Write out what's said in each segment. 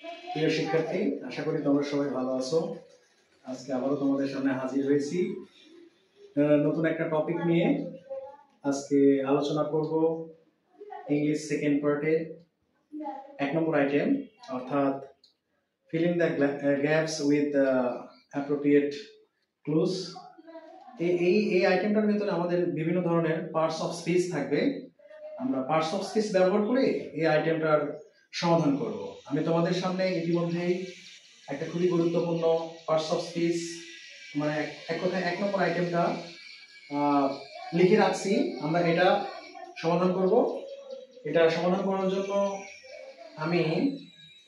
প্রিয় শিক্ষার্থী, আশা করি তোমরা সবাই ভালো আছো। আজকে আবারও তোমাদের সামনে হাজির হয়েছি নতুন একটা টপিক নিয়ে। আজকে আলোচনা করব ইংলিশ সেকেন্ড পার্টে 1 নম্বর আইটেম, অর্থাৎ filling the gaps with appropriate clues. এই আইটেমটার ভিতরে আমাদের বিভিন্ন ধরনের পার্টস অফ স্পিচ থাকবে। আমরা পার্টস অফ স্পিচ ব্যবহার করে এই আইটেমটার সমাধান করব। আমি তোমাদের সামনে ইতিমধ্যেই একটা খুবই গুরুত্বপূর্ণ পার্টস অফ স্পিচ, মানে এক কথায় 1 নম্বর আইটেমটা লিখে রাখছি। আমরা এটা সমাধান করব। এটা সমাধান করার জন্য আমি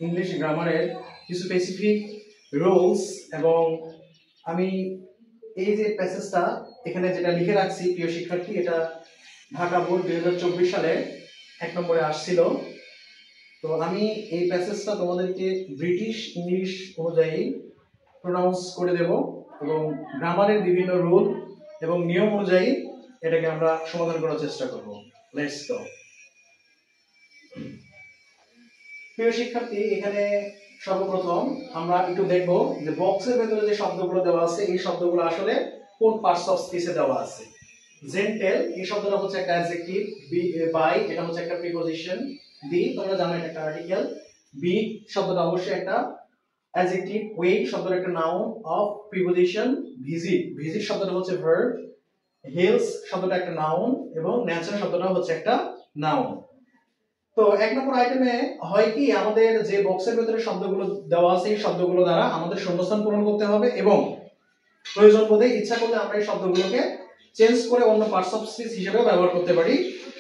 ইংলিশ গ্রামারের কিছু স্পেসিফিক রুলস এবং আমি এই যে প্যাসেজটা এখানে যেটা লিখে রাখছি প্রিয় শিক্ষার্থী, এটা ঢাকা বোর্ড 2024 সালে 1 নম্বরে আসছিল। তো আমি এই প্যাসেজটা তোমাদেরকে ব্রিটিশ ইংলিশ অনুযায়ী প্রোনাউন্স করে দেব এবং গ্রামারের বিভিন্ন রুল এবং নিয়ম অনুযায়ী এটাকে আমরা সমাধান করার চেষ্টা করব। Let's go. প্রিয় শিক্ষার্থী, এখানে সর্বপ্রথম আমরা একটু দেখব যে বক্সের ভেতরে যে শব্দগুলো দেওয়া আছে এই শব্দগুলো আসলে কোন পার্টস অফ স্পিচে দেওয়া আছে। জেন্টেল এই শব্দটা হচ্ছে একটা অ্যাডজেক্টিভ, বাই এটা হচ্ছে একটা প্রিপজিশন, বি তোমরা জানো এটা একটা আর্টিকেল, বি শব্দটা অবশ্যই একটা অ্যাডজেক্টিভ, ওয়েট শব্দটা একটা নাউন অফ প্রিপজিশন, ভিজিট শব্দটা হচ্ছে ভার্ব, হিলস শব্দটা একটা নাউন এবং নেচার শব্দটা হচ্ছে একটা নাউন। তো 1 নম্বর আইটেমে হয় কি, আমাদের যে বক্সের ভিতরে শব্দগুলো দেওয়া আছে এই শব্দগুলো দ্বারা আমাদের শূন্যস্থান পূরণ করতে হবে এবং প্রয়োজন বোধে ইচ্ছা করলে আমরা এই শব্দগুলোকে চেঞ্জ করে অন্য পার্টস অফ স্পিচ হিসেবেও ব্যবহার করতে পারি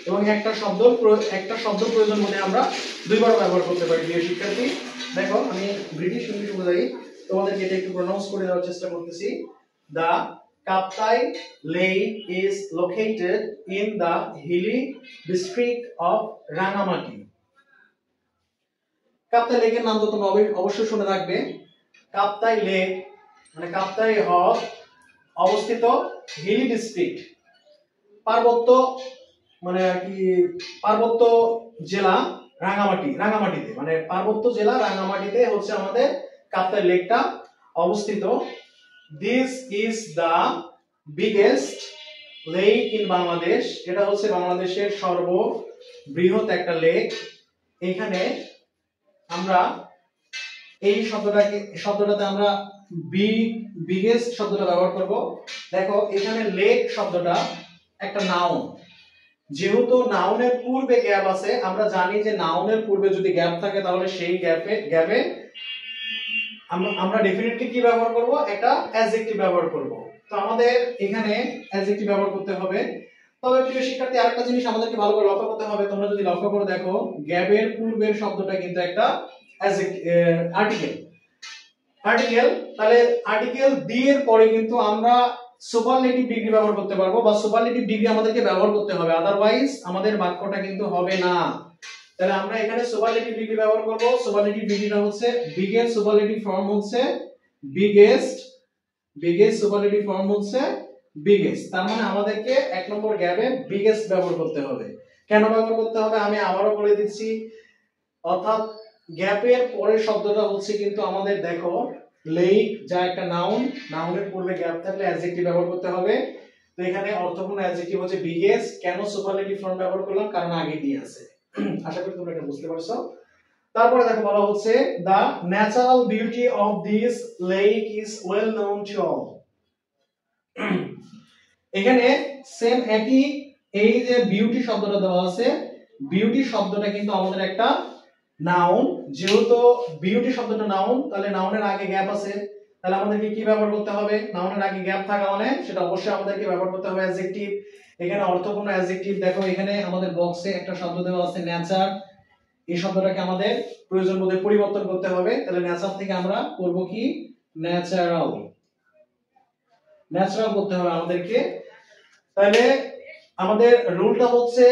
এবং একটা শব্দ প্রয়োজন মনে আমরা দুইবার ব্যবহার করতে পারি। প্রিয় শিক্ষার্থী দেখো, আমি ব্রিটিশ ইংলিশ অনুযায়ী তোমাদেরকে এটা একটু প্রনাউন্স করে দেওয়ার চেষ্টা করতেছি। The Kaptai lake is located in the hilly district of Rangamati. Kaptai লেকের নাম তো তোমরা অবশ্যই শুনে থাকবে। কাপ্তাই লেক মানে কাপ্তাই হ্রদ অবস্থিত হিলি ডিস্ট্রিক্ট, পার্বত্য মানে আর কি পার্বত্য জেলা রাঙ্গামাটিতে মানে পার্বত্য জেলা রাঙ্গামাটিতে হচ্ছে আমাদের কাপ্তাই লেকটা অবস্থিত। This is the biggest lake in Bangladesh, এটা হচ্ছে বাংলাদেশের সর্ববৃহৎ একটা লেক। এখানে আমরা এই শব্দটাতে আমরা বিগেস্ট শব্দটা ব্যবহার করব। দেখো এখানে লেক শব্দটা একটা নাউন, যেহেতু নাউনের পূর্বে গ্যাপ আছে, আমরা জানি যে নাউনের পূর্বে যদি গ্যাপ থাকে তাহলে সেই গ্যাপে আমরা ডেফিনেটলি কি ব্যবহার করব, একটা অ্যাডজেক্টিভ ব্যবহার করব। তো আমাদের এখানে অ্যাডজেক্টিভ ব্যবহার করতে হবে। তবে প্রিয় শিক্ষার্থী আরেকটা জিনিস আমাদেরকে ভালো করে লক্ষ্য করতে হবে, তোমরা যদি লক্ষ্য করে দেখো গ্যাপের পূর্বের শব্দটা কিন্তু একটা আর্টিকেল, তাহলে আর্টিকেল দি এর পরে কিন্তু আমরা সুপারলেটিভ ডিগ্রি ব্যবহার করতে পারবো বা সুপারলেটিভ ডিগ্রি আমাদেরকে ব্যবহার করতে হবে, আদারওয়াইজ আমাদের বাক্যটা কিন্তু হবে না। তাহলে আমরা এখানে সুপারলেটিভ ডিগ্রি ব্যবহার করব। সুপারলেটিভ ডিগ্রিটা হচ্ছে বিগেস্ট, সুপারলেটিভ ফর্ম হচ্ছে বিগেস্ট, সুপারলেটিভ ফর্ম হচ্ছে বিগেস্ট। তার মানে আমাদেরকে 1 নম্বর গ্যাপে বিগেস্ট ব্যবহার করতে হবে। কেন ব্যবহার করতে হবে আমি আবারও বলে দিচ্ছি, অর্থাৎ গ্যাপের পরের শব্দটা হচ্ছে কিন্তু আমাদের দেখো লেক, যা একটা নাউন, নাউনের পূর্বে গ্যাপ থাকলে অ্যাডজেক্টিভ ব্যবহার করতে হবে। তো এখানে অর্থপূর্ণ অ্যাডজেক্টিভ হচ্ছে বিগেস্ট। কেন সুপারলেটিভ ফর্ম ব্যবহার করলাম, কারণ আগে দিয়ে আছে। আশা করি তোমরা এটা বুঝতে পারছো। তারপরে দেখো বলা হচ্ছে the natural beauty of this lake is well known to all। এখানে সেম একই, এই যে বিউটি শব্দটা দেওয়া আছে, বিউটি শব্দটা কিন্তু আমাদের একটা নাউন, যেহেতু বিউটি শব্দটা নাউন তাহলে নাউনের আগে গ্যাপ আছে, তাহলে আমাদেরকে কি ব্যবহার করতে হবে, নাউনের আগে গ্যাপ থাকা মানে সেটা অবশ্যই আমাদেরকে ব্যবহার করতে হবে অ্যাডজেক্টিভ। এখানে অর্থপূর্ণ অ্যাডজেক্টিভ, দেখো এখানে আমাদের বক্সে একটা শব্দ দেওয়া আছে নেচার, এই শব্দটাকে আমাদের প্রয়োজন বোধে পরিবর্তন করতে হবে। তাহলে নেচার থেকে আমরা করব কি, ন্যাচারাল করতে হবে আমাদেরকে। তাহলে আমাদের রুলটা হচ্ছে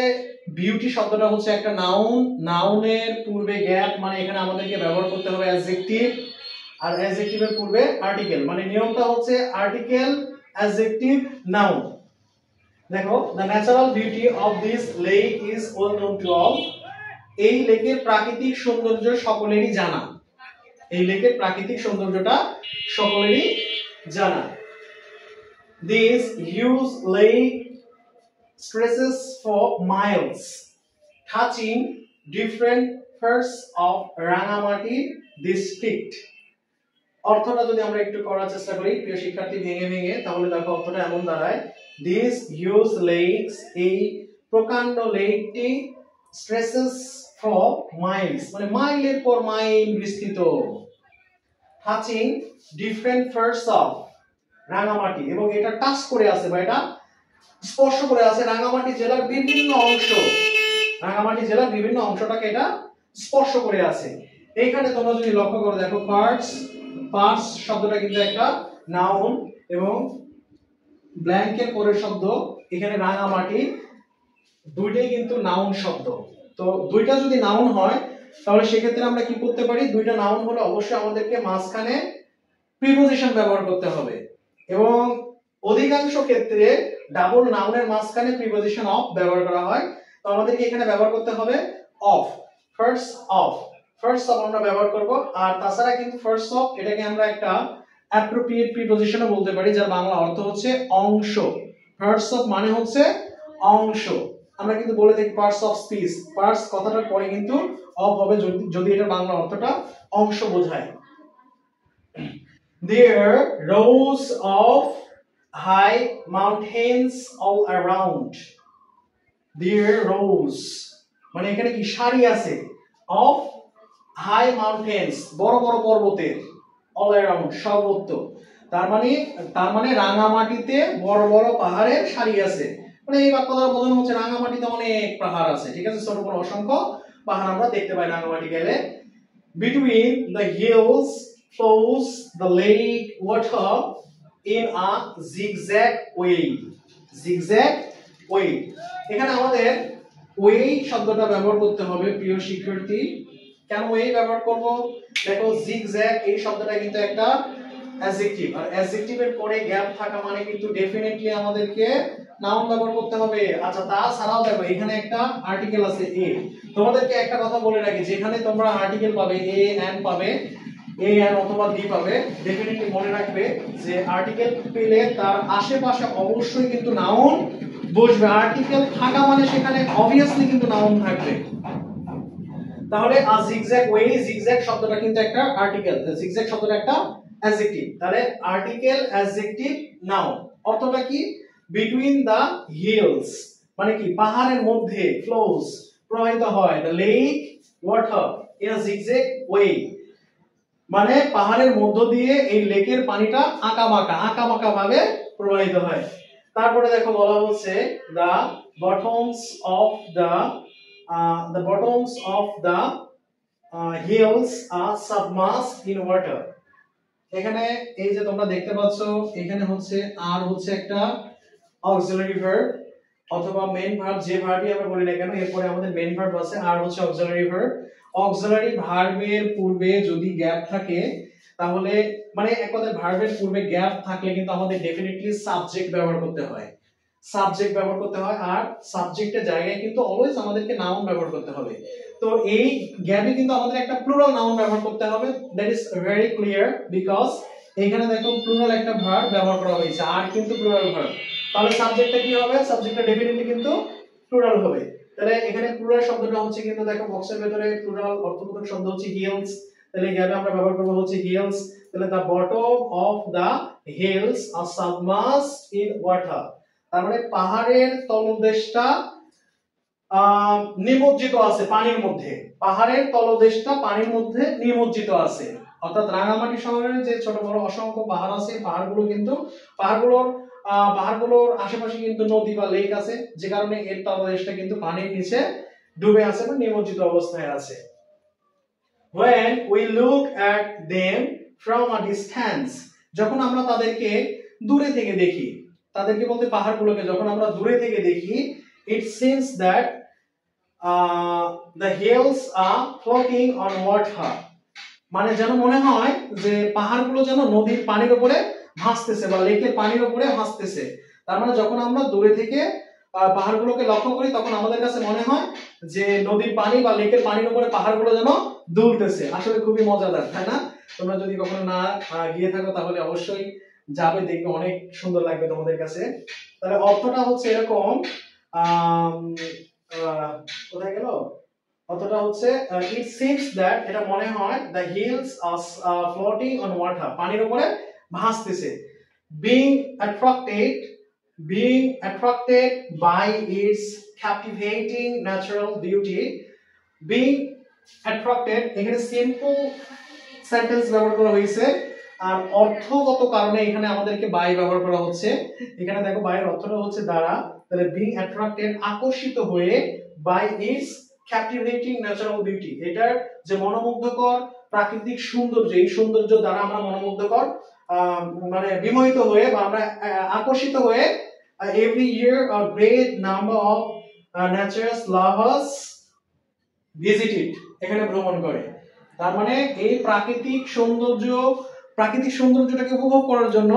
বিউটি শব্দটা হচ্ছে একটা নাউন, নাউনের পূর্বে গ্যাপ মানে এখানে আমাদেরকে ব্যবহার করতে হবে অ্যাডজেক্টিভ, আর অ্যাডজেক্টিভের পূর্বে আর্টিকেল, মানে নিয়মটা হচ্ছে আর্টিকেল অ্যাডজেক্টিভ নাউন। দেখো the natural beauty of this lake is well known to all। এই লেকের প্রাকৃতিক সৌন্দর্য সকলেরই জানা। এই লেকের প্রাকৃতিক সৌন্দর্যটা সকলেরই জানা। This huge lake stretches for miles, touching different parts of Rangamati district. অর্থটা যদি আমরা একটু করার চেষ্টা করি প্রিয় শিক্ষার্থী ভেঙে ভেঙে, তাহলে দেখো অর্থটা এমন দাঁড়ায়, This huge lakes, এই প্রকাণ্ড লেকটি stretches for miles, মানে মাইলের পর মাইল বিস্তৃত, touching different parts of Rangamati, এবং এটা টাচ করে আছে বা এটা স্পর্শ করে আছে রাঙ্গামাটি জেলার বিভিন্ন অংশ, রাঙ্গামাটি জেলার বিভিন্ন অংশটাকে এটা স্পর্শ করে আছে। এইখানে তোমরা যদি লক্ষ্য করে দেখো পার্টস, পার্টস শব্দটা কিন্তু একটা নাউন এবং ব্ল্যাঙ্কের পরের শব্দ এখানে রাঙ্গামাটি, দুইটাই কিন্তু নাউন শব্দ। তো দুইটা যদি নাউন হয় তাহলে সেক্ষেত্রে আমরা কি করতে পারি, দুইটা নাউন হলে অবশ্যই আমাদেরকে মাঝখানে প্রিপোজিশন ব্যবহার করতে হবে, এবং অধিকাংশ ক্ষেত্রে ডাবল নাউনের মাঝখানে প্রিপোজিশন অফ ব্যবহার করা হয়। তো আমাদেরকে এখানে ব্যবহার করতে হবে of, first of, first of আমরা ব্যবহার করব। আর তাছাড়া কিন্তু ফার্স্ট অফ এটাকে আমরা একটা অ্যাপ্রোপ্রিয়েট প্রিপোজিশনও বলতে পারি, যার বাংলা অর্থ হচ্ছে অংশ। ফার্স্ট অফ মানে হচ্ছে অংশ। আমরা কিন্তু বলে থাকি পার্টস অফ স্পিচ, পার্টস কথাটার পরে কিন্তু অফ হবে যদি এটা বাংলা অর্থটা অংশ বোঝায়। There rows of high mountains all around. There rows মানে এখানে কি সারি আছে, of high mountains বড় বড় পর্বতের, all around সর্বত্র, তার মানে রাঙ্গামাটিতে বড় বড় পাহাড়ের সারি আছে। মানে এই বাক্য দ্বারা বোঝানো হচ্ছে রাঙ্গামাটিতে অনেক পাহাড় আছে, ঠিক আছে, ছোট বড় অসংখ্য পাহাড় আমরা দেখতে পাই রাঙ্গামাটি গেলে। Between the hills flows the lake water in a zigzag way. Zigzag way, এখানে আমাদের ওয়ে শব্দটা ব্যবহার করতে হবে প্রিয় শিক্ষার্থী। কেন ওয়ে ব্যবহার করব, দেখো জিগজ্যাগ এই শব্দটা কিন্তু একটা অ্যাডজেক্টিভ, আর অ্যাডজেক্টিভের পরে গ্যাপ থাকা মানে কিন্তু ডেফিনেটলি আমাদেরকে নাউন ব্যবহার করতে হবে। আচ্ছা তাছাড়াও দেখো এখানে একটা আর্টিকেল আছে এ, তোমাদেরকে একটা কথা বলে রাখি, যেখানে তোমরা আর্টিকেল পাবে এ এন পাবে, এ এন অথবা ডি পাবে, ডেফিনেটলি মনে রাখবে যে আর্টিকেল পেলে তার আশেপাশে অবশ্যই কিন্তু নাউন বসবে। আর্টিকেল থাকা মানে সেখানে অবভিয়াসলি কিন্তু নাউন থাকবে। তাহলে আ জিগজ্যাগ ওয়ে, জিগজ্যাগ শব্দটা কিন্তু একটা আর্টিকেল, জিগজ্যাগ শব্দটা একটা অ্যাডজেক্টিভ। তাহলে আর্টিকেল অ্যাডজেক্টিভ নাউন, অর্থটা কি, বিটুইন দা হিলস মানে কি পাহাড়ের মধ্যে, ফ্লোস প্রবাহিত হয়, the lake water in a zigzag way মানে পাহাড়ের মধ্য দিয়ে এই লেকের পানিটা আঁকাবাঁকা ভাবে প্রবাহিত হয়। তারপরে দেখো বলা হচ্ছে the bottoms of the hills are submerged in water. এখানে এই যে তোমরা দেখতে পাচ্ছ এখানে হচ্ছে আর হচ্ছে একটা অক্সিলারি ভার্ব অথবা মেইন ভার্ব, যে ভার্বই আমরা বলি না কেন এরপরে আমাদের মেইন ভার্ব আছে, আর হচ্ছে অক্সিলারি ভার্ব। অক্সিলারি ভার্বের পূর্বে যদি গ্যাপ থাকে তাহলে মানে এক কথায় ভার্বের পূর্বে গ্যাপ থাকলে কিন্তু আমাদের ডেফিনেটলি সাবজেক্ট ব্যবহার করতে হয়, সাবজেক্ট ব্যবহার করতে হয়, আর সাবজেক্টের জায়গায় কিন্তু অলওয়েজ আমাদেরকে নাউন ব্যবহার করতে হবে। তো এই গ্যাপে কিন্তু আমাদের একটা প্লুরাল নাউন ব্যবহার করতে হবে, that is very clear, because এখানে দেখো প্লুরাল একটা ভার্ব ব্যবহার করা হয়েছে, আর কিন্তু প্লুরাল ভার্ব, তাহলে সাবজেক্টটা কি হবে, সাবজেক্টটা ডেফিনেটলি কিন্তু প্লুরাল হবে। তাহলে এখানে প্লুরাল শব্দটা হচ্ছে কিন্তু দেখো বক্সের ভিতরে প্লুরাল অর্থবোধক শব্দ হচ্ছে হিলস, তাহলে গ্যাপে আমরা ব্যবহার করব হচ্ছে হিলস। তাহলে the bottom of the hills are submerged in water, তার মানে পাহাড়ের তলদেশটা নিমজ্জিত আছে পানির মধ্যে, পাহাড়ের তলদেশটা পানির মধ্যে নিমজ্জিত আছে। অর্থাৎ রাঙ্গামাটি শহরের যে ছোট বড় অসংখ্য পাহাড় আছে, পাহাড়গুলো কিন্তু পাহাড়গুলোর আশেপাশে কিন্তু নদী বা লেক আছে, যে কারণে এর তলদেশটা কিন্তু পানির নিচে ডুবে আছে বা নিমজ্জিত অবস্থায় আছে। When we look at them from a distance, যখন আমরা তাদেরকে দূরে থেকে দেখি, তাদেরকে বলতে পাহাড়গুলোকে যখন আমরা দূরে থেকে দেখি, it seems that the hills are floating on water, মানে যেন মনে হয় যে পাহাড়গুলো যেন নদীর পানির উপরে ভাসতেছে বা লেকের পানির উপরে ভাসতেছে। তার মানে যখন আমরা দূরে থেকে পাহাড়গুলোকে লক্ষ্য করি তখন আমাদের কাছে মনে হয় যে নদীর পানি বা লেকের পানির উপরে পাহাড়গুলো যেন দুলতেছে। আসলে খুবই মজাদার, তাই না? তোমরা যদি কখনো না গিয়ে থাকো তাহলে অবশ্যই যাবে, দেখবে অনেক সুন্দর লাগবে তোমাদের কাছে। তাহলে অর্থটা হচ্ছে এরকম, কোথায় গেল অর্থটা হচ্ছে, ইট সিমস দ্যাট, এটা মনে হয়, the hills R floating on water, পানির উপরে ভাসতেছে। being attracted being attracted by its captivating natural beauty, being attracted, এখানে সিম্পল সেন্টেন্স ব্যবহার করা হয়েছে, আর অর্থগত কারণে এখানে আমাদেরকে বাই ব্যবহার করা হচ্ছে। এখানে দেখো বাইয়ের অর্থটা হচ্ছে দ্বারা, তাহলে being attracted, আকর্ষিত হয়ে, by its captivating natural beauty, এটার যে মনোমুগ্ধকর প্রাকৃতিক সৌন্দর্য, এই সৌন্দর্য দ্বারা আমরা মনোমুগ্ধকর মানে বিমোহিত হয়ে বা আমরা আকর্ষিত হয়ে, every year a great number of nature's lovers visit it, এখানে ভ্রমণ করে। তার মানে এই প্রাকৃতিক সৌন্দর্যটাকে উপভোগ করার জন্য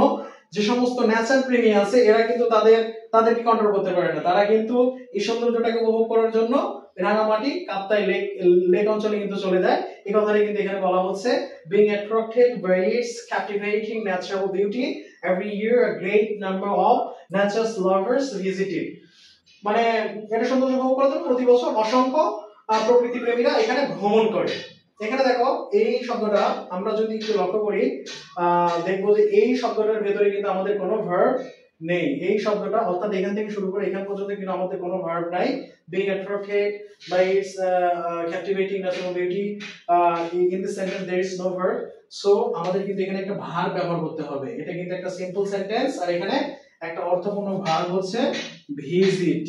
যে সমস্ত ন্যাচার প্রেমী আছে এরা কিন্তু তাদেরকে কন্ট্রোল করতে পারে না, তারা কিন্তু এই সৌন্দর্যটাকে উপভোগ করার জন্য রাঙামাটি কাপ্তাই লেক অঞ্চলে কিন্তু চলে যায়। এই কথাটাই কিন্তু এখানে বলা হচ্ছে, being attracted by its captivating natural beauty, every year a great number of nature's lovers visit it, মানে এটা সৌন্দর্য উপভোগ করার জন্য প্রতি বছর অসংখ্য প্রকৃতি প্রেমীরা এখানে ভ্রমণ করে। এখানে দেখো এই শব্দটা আমরা যদি একটু লক্ষ্য করি, দেখবো যে এই শব্দটার ভেতরে কিন্তু আমাদের কোনো ভার্ব নেই। এই শব্দটা অর্থাৎ এখান থেকে শুরু করে এখান পর্যন্ত কিন্তু আমাদের কোনো ভার্ব নাই। being attracted by its captivating natural beauty, in this sentence there is no verb, so আমাদের কিন্তু এখানে একটা ভার্ব ব্যবহার করতে হবে। এটা কিন্তু একটা সিম্পল সেন্টেন্স, আর এখানে একটা অর্থপূর্ণ ভার্ব হচ্ছে ভিজিট।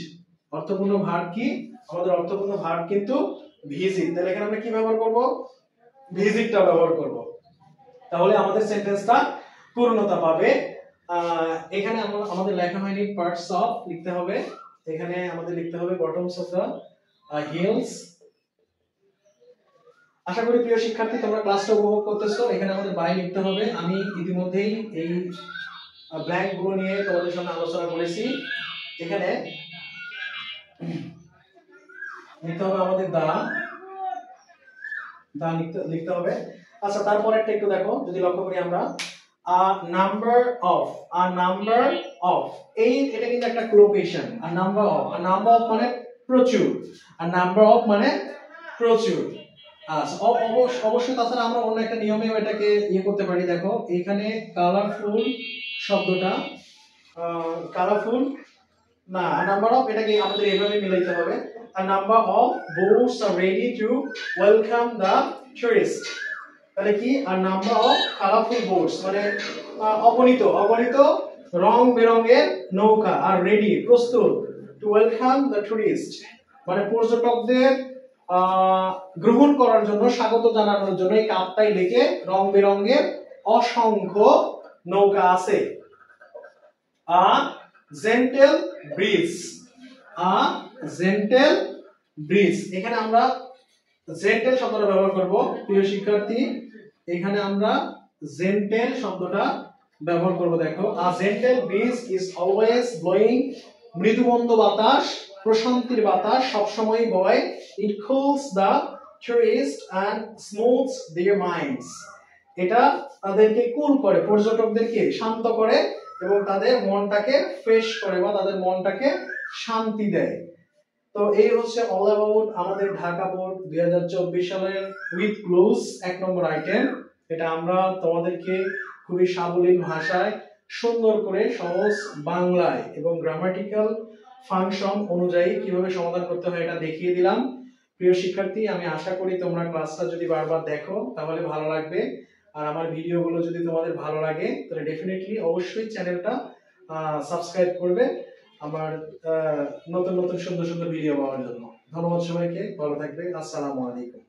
অর্থপূর্ণ ভার্ব কি? আমাদের অর্থপূর্ণ ভার্ব কিন্তু ভিজিট। তাহলে এখানে আমরা কি ব্যবহার করব? ভিজিটটা ব্যবহার করব, তাহলে আমাদের সেন্টেন্সটা পূর্ণতা পাবে। এখানে আমাদের লেখা হয়নি পার্টস অফ, লিখতে হবে, এখানে আমাদের লিখতে হবে বটমস অফ দ্য হিলস। আশা করি প্রিয় শিক্ষার্থী তোমরা ক্লাসটা উপভোগ করতেছো। এখানে আমাদের বাই লিখতে হবে। আমি ইতিমধ্যেই এই ব্ল্যাঙ্ক গুলো নিয়ে তোমাদের সামনে আলোচনা করেছি। এখানে লিখতে হবে আমাদের দা লিখতে হবে। আচ্ছা, তারপর একটা একটু দেখো, যদি লক্ষ্য করি আমরা, a number of, এটা কিন্তু একটা কোলোকেশন। a number of মানে প্রচুর, a number of মানে প্রচুর। আচ্ছা, অবশ্যই তাছাড়া আমরা অন্য একটা নিয়মেও এটাকে করতে পারি। দেখো এখানে কালারফুল শব্দটা, কালারফুল না, a number of এটাকে আমাদের এইভাবে মিলাইতে হবে, a number of boats are ready to welcome the tourist। তাহলে কি, a number of colorful boats মানে অগণিত রং বেরঙের নৌকা, আর রেডি প্রস্তুত, to welcome the tourist মানে পর্যটকদের গ্রহণ করার জন্য, স্বাগত জানানোর জন্য এই কাপ্তাই লেকে রং বেরঙের অসংখ্য নৌকা আছে। a gentle breeze, এখানে আমরা জেন্টেল শব্দটা ব্যবহার করব প্রিয় শিক্ষার্থী। এখানে আমরা জেন্টেল শব্দটা ব্যবহার করব। দেখো, a gentle breeze is always blowing, মৃদুমন্দ বাতাস, প্রশান্তির বাতাস সবসময় বয়, it cools the tourists and smooths their minds, এটা তাদেরকে কুল করে, পর্যটকদেরকে শান্ত করে এবং তাদের মনটাকে ফ্রেশ করে বা তাদের মনটাকে শান্তি দেয়। তো এই হচ্ছে অল অ্যাবাউট আমাদের ঢাকা বোর্ড 2024 সালের উইথ ক্লোজ 1 নম্বর আইটেম। এটা আমরা তোমাদেরকে খুবই সাবলীল ভাষায়, সুন্দর করে, সহজ বাংলায় এবং গ্রামাটিক্যাল ফাংশন অনুযায়ী কিভাবে সমাধান করতে হয় এটা দেখিয়ে দিলাম। প্রিয় শিক্ষার্থী, আমি আশা করি তোমরা ক্লাসটা যদি বারবার দেখো তাহলে ভালো লাগবে। আর আমার ভিডিওগুলো যদি তোমাদের ভালো লাগে তাহলে ডেফিনেটলি অবশ্যই চ্যানেলটা সাবস্ক্রাইব করবে আমার নতুন সুন্দর ভিডিও পাওয়ার জন্য। ধন্যবাদ সবাইকে, ভালো থাকবে। আসসালামু আলাইকুম।